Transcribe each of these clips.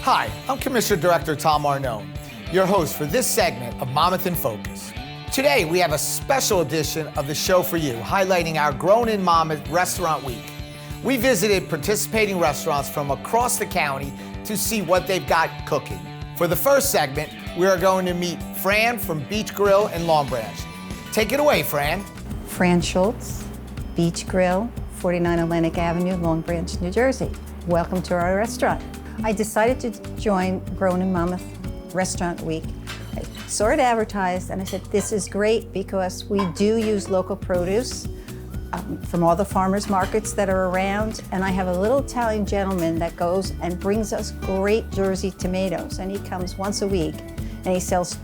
Hi, I'm Commissioner Director Tom Arnone, your host for this segment of Monmouth in Focus. Today, we have a special edition of the show for you, highlighting our Grown in Monmouth Restaurant Week. We visited participating restaurants from across the county to see what they've got cooking. For the first segment, we are going to meet Fran from Beach Grill in Long Branch. Take it away, Fran. Fran Schultz, Beach Grill, 49 Atlantic Avenue, Long Branch, New Jersey. Welcome to our restaurant. I decided to join Grown in Monmouth Restaurant Week. I saw it advertised and I said, this is great because we do use local produce from all the farmers markets that are around. And I have a little Italian gentleman that goes and brings us great Jersey tomatoes. And he comes once a week and he sells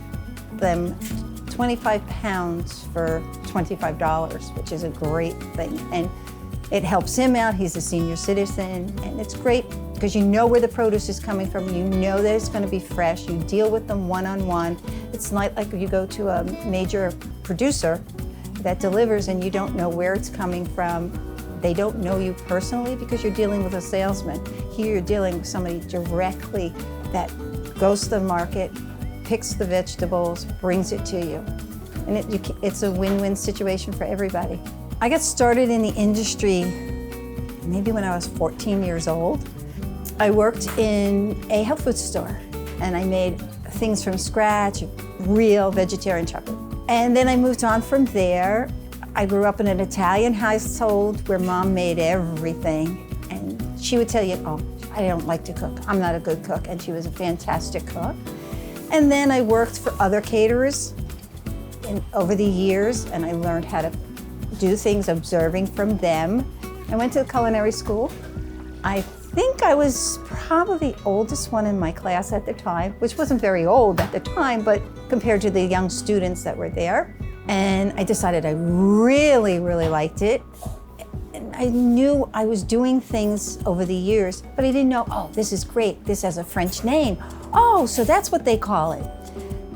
them 25 pounds for $25, which is a great thing. And it helps him out. He's a senior citizen and it's great because you know where the produce is coming from. You know that it's going to be fresh. You deal with them one-on-one. It's not like you go to a major producer that delivers and you don't know where it's coming from. They don't know you personally because you're dealing with a salesman. Here you're dealing with somebody directly that goes to the market, picks the vegetables, brings it to you. And it's a win-win situation for everybody. I got started in the industry maybe when I was 14 years old. I worked in a health food store and I made things from scratch, real vegetarian chocolate. And then I moved on from there. I grew up in an Italian household where mom made everything. And she would tell you, oh, I don't like to cook. I'm not a good cook. And she was a fantastic cook. And then I worked for other caterers over the years and I learned how to do things observing from them. I went to culinary school. I think I was probably the oldest one in my class at the time, which wasn't very old at the time, but compared to the young students that were there. And I decided I really, really liked it. And I knew I was doing things over the years, but I didn't know, oh, this is great. This has a French name. Oh, so that's what they call it.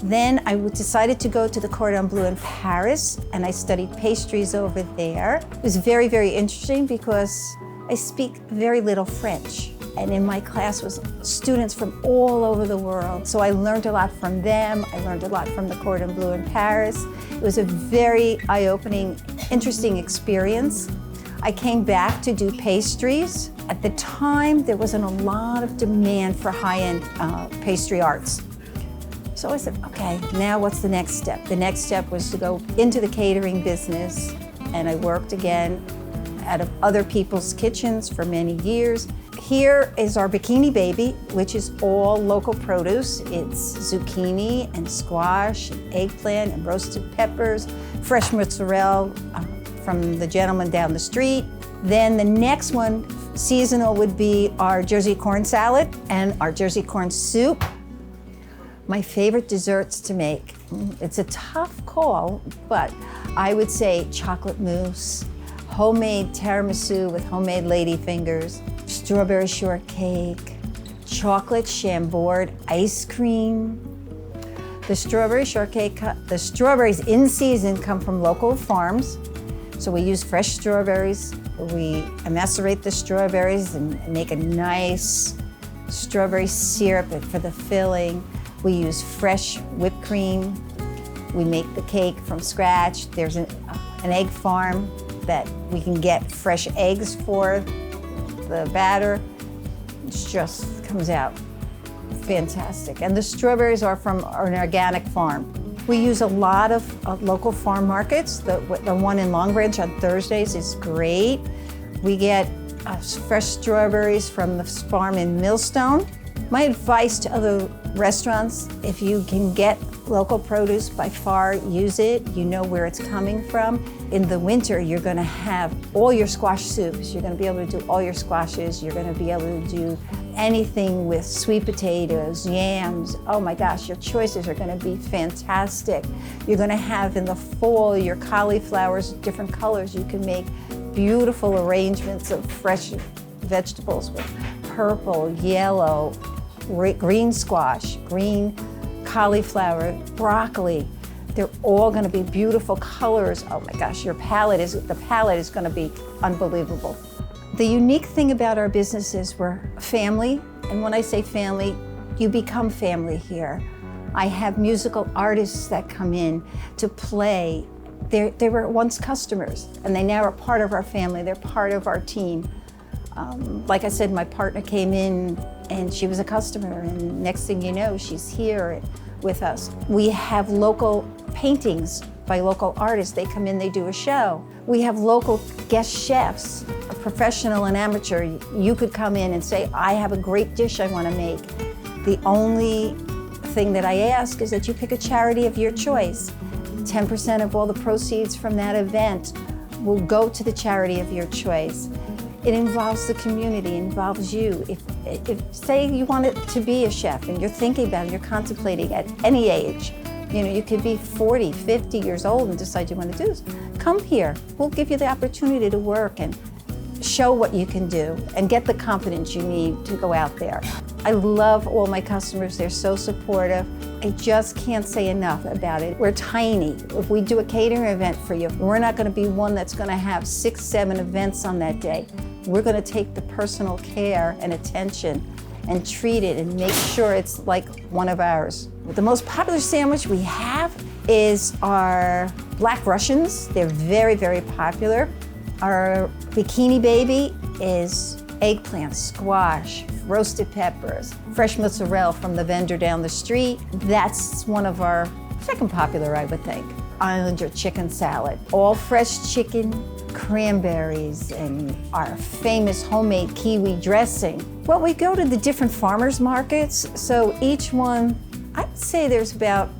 Then I decided to go to the Cordon Bleu in Paris, and I studied pastries over there. It was very, very interesting because I speak very little French. And in my class was students from all over the world. So I learned a lot from them. I learned a lot from the Cordon Bleu in Paris. It was a very eye-opening, interesting experience. I came back to do pastries. At the time, there wasn't a lot of demand for high-end pastry arts. So I said, okay, now what's the next step? The next step was to go into the catering business, and I worked again out of other people's kitchens for many years. Here is our Bikini Baby, which is all local produce. It's zucchini and squash and eggplant and roasted peppers, fresh mozzarella from the gentleman down the street. Then the next one, seasonal, would be our Jersey corn salad and our Jersey corn soup. My favorite desserts to make. It's a tough call, but I would say chocolate mousse, homemade tiramisu with homemade lady fingers, strawberry shortcake, chocolate chambord ice cream. The strawberry shortcake, the strawberries in season come from local farms. So we use fresh strawberries. We macerate the strawberries and make a nice strawberry syrup for the filling. We use fresh whipped cream. We make the cake from scratch. There's an egg farm that we can get fresh eggs for the batter. It just comes out fantastic. And the strawberries are from an organic farm. We use a lot of local farm markets. The one in Long Branch on Thursdays is great. We get fresh strawberries from the farm in Millstone. My advice to other restaurants, if you can get local produce, by far use it. You know where it's coming from. In the winter, you're gonna have all your squash soups. You're gonna be able to do all your squashes. You're gonna be able to do anything with sweet potatoes, yams. Oh my gosh, your choices are gonna be fantastic. You're gonna have in the fall your cauliflowers, different colors. You can make beautiful arrangements of fresh vegetables with purple, yellow, green squash, green cauliflower, broccoli. They're all gonna be beautiful colors. Oh my gosh, the palette is gonna be unbelievable. The unique thing about our business is we're family, and when I say family, You become family here. I have musical artists that come in to play. They were once customers, and they now are part of our family. They're part of our team. Like I said, my partner came in and she was a customer, and next thing you know, she's here with us. We have local paintings by local artists. They come in, they do a show. We have local guest chefs, a professional and amateur. You could come in and say, I have a great dish I want to make. The only thing that I ask is that you pick a charity of your choice. 10% of all the proceeds from that event will go to the charity of your choice. It involves the community, it involves you. If say you want it to be a chef and you're thinking about it, you're contemplating at any age, you could be 40, 50 years old and decide you want to do this. Come here, we'll give you the opportunity to work and show what you can do and get the confidence you need to go out there. I love all my customers, they're so supportive. I just can't say enough about it. We're tiny. If we do a catering event for you, we're not going to be one that's going to have 6, 7 events on that day. We're going to take the personal care and attention and treat it and make sure it's like one of ours. The most popular sandwich we have is our Black Russians. They're very, very popular. Our Bikini Baby is eggplant, squash, roasted peppers, fresh mozzarella from the vendor down the street. That's one of our second popular, I would think. Islander chicken salad, all fresh chicken, cranberries, and our famous homemade kiwi dressing. Well, we go to the different farmers markets, so each one, I'd say there's about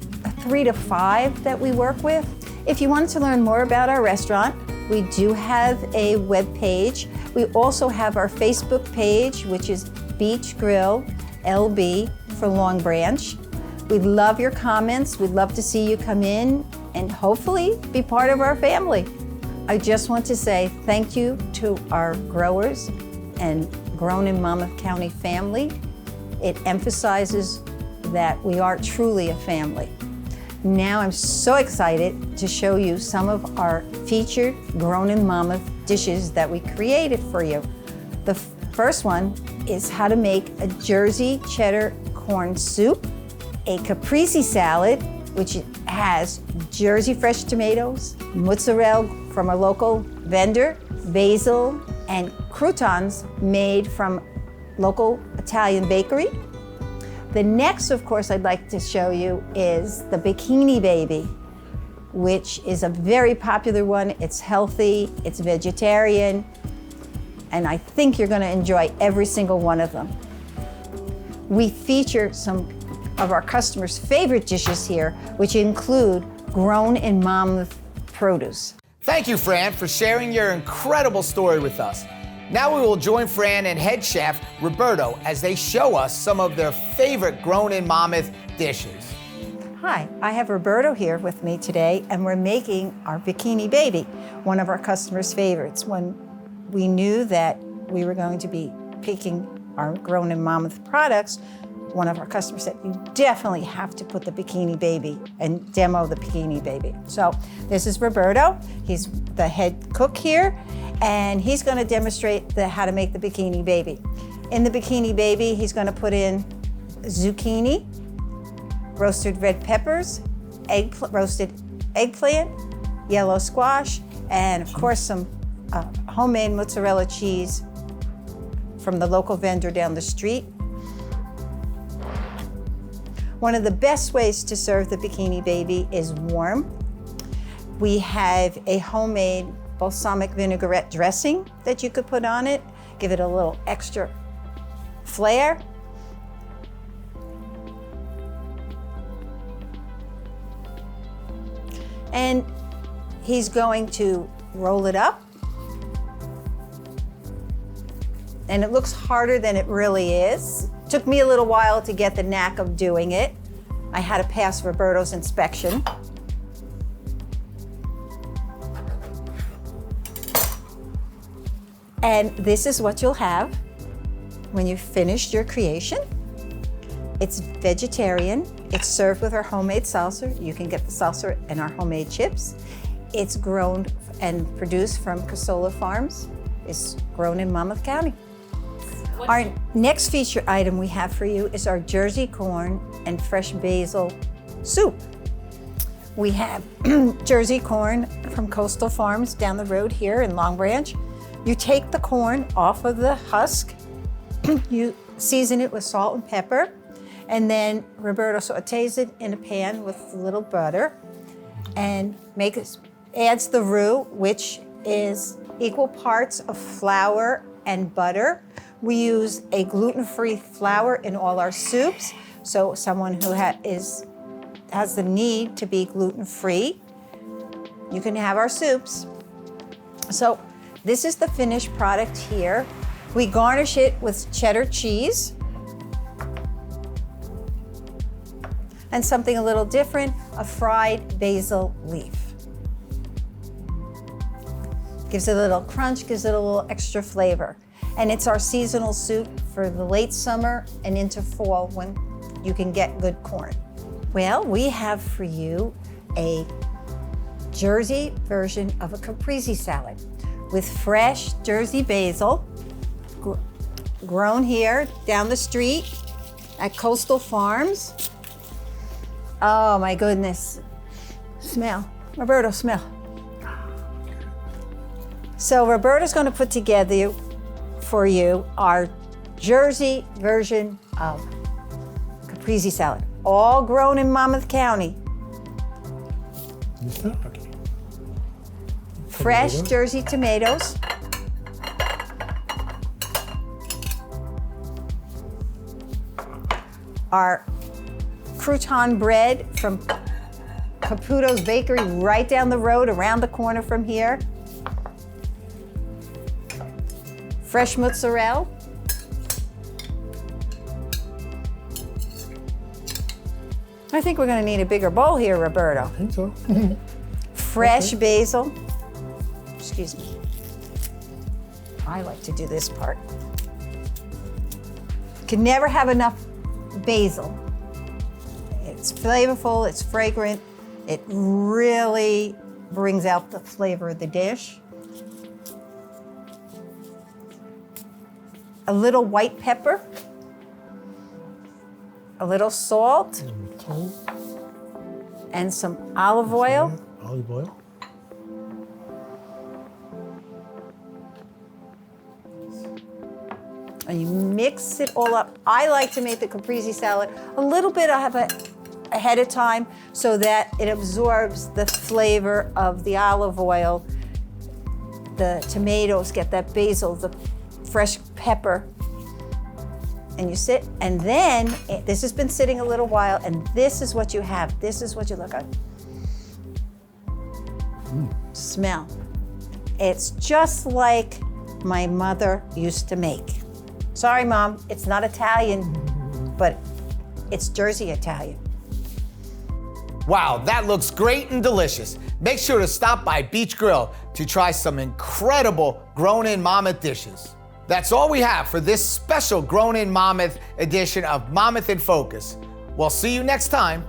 3 to 5 that we work with. If you wanted to learn more about our restaurant, we do have a web page. We also have our Facebook page, which is Beach Grill LB for Long Branch. We'd love your comments. We'd love to see you come in and hopefully be part of our family. I just want to say thank you to our growers and Grown in Monmouth County family. It emphasizes that we are truly a family. Now I'm so excited to show you some of our featured Grown in Monmouth dishes that we created for you. The first one is how to make a Jersey cheddar corn soup, a caprese salad, which has Jersey fresh tomatoes, mozzarella from a local vendor, basil, and croutons made from local Italian bakery. The next, of course, I'd like to show you is the Bikini Baby, which is a very popular one. It's healthy, it's vegetarian, and I think you're gonna enjoy every single one of them. We feature some of our customers' favorite dishes here, which include Grown in Monmouth produce. Thank you, Fran, for sharing your incredible story with us. Now we will join Fran and head chef Roberto as they show us some of their favorite Grown in Monmouth dishes. Hi, I have Roberto here with me today, and we're making our Bikini Baby, one of our customers' favorites. When we knew that we were going to be picking our Grown in Monmouth products, one of our customers said, you definitely have to put the Bikini Baby and demo the Bikini Baby. So this is Roberto. He's the head cook here, and he's going to demonstrate how to make the Bikini Baby. In the Bikini Baby, he's going to put in zucchini, roasted red peppers, roasted eggplant, yellow squash, and of course some homemade mozzarella cheese from the local vendor down the street. One of the best ways to serve the Bikini Baby is warm. We have a homemade balsamic vinaigrette dressing that you could put on it, give it a little extra flair. And he's going to roll it up. And it looks harder than it really is. Took me a little while to get the knack of doing it. I had to pass Roberto's inspection. And this is what you'll have when you've finished your creation. It's vegetarian. It's served with our homemade salsa. You can get the salsa and our homemade chips. It's grown and produced from Casola Farms. It's grown in Monmouth County. Our next feature item we have for you is our Jersey corn and fresh basil soup. We have Jersey corn from Coastal Farms down the road here in Long Branch. You take the corn off of the husk, you season it with salt and pepper, and then Roberto sautés it in a pan with a little butter and adds the roux, which is equal parts of flour and butter. We use a gluten-free flour in all our soups, so someone who has the need to be gluten-free, you can have our soups. So this is the finished product here. We garnish it with cheddar cheese and something a little different, a fried basil leaf. Gives it a little crunch, gives it a little extra flavor. And it's our seasonal soup for the late summer and into fall when you can get good corn. Well, we have for you a Jersey version of a caprese salad with fresh Jersey basil, grown here down the street at Coastal Farms. Oh my goodness. Smell. Roberto, smell. So Roberto's going to put together for you our Jersey version of caprese salad, all grown in Monmouth County. Okay. Fresh Jersey tomatoes, our crouton bread from Caputo's Bakery right down the road, around the corner from here. Fresh mozzarella. I think we're going to need a bigger bowl here, Roberto. I think so. Fresh basil. Excuse me. I like to do this part. Can never have enough basil. It's flavorful, it's fragrant. It really brings out the flavor of the dish. A little white pepper, a little salt, and some olive oil. Olive oil. And you mix it all up. I like to make the caprese salad a little bit ahead of time so that it absorbs the flavor of the olive oil. The tomatoes get that basil, the fresh pepper, and you sit, and then this has been sitting a little while, and this is what you have. This is what you look at. Smell. It's just like my mother used to make. Sorry, Mom, it's not Italian, but it's Jersey Italian. Wow, that looks great and delicious. Make sure to stop by Beach Grill to try some incredible Grown in Monmouth dishes. That's all we have for this special Grown in Monmouth edition of Monmouth in Focus. We'll see you next time.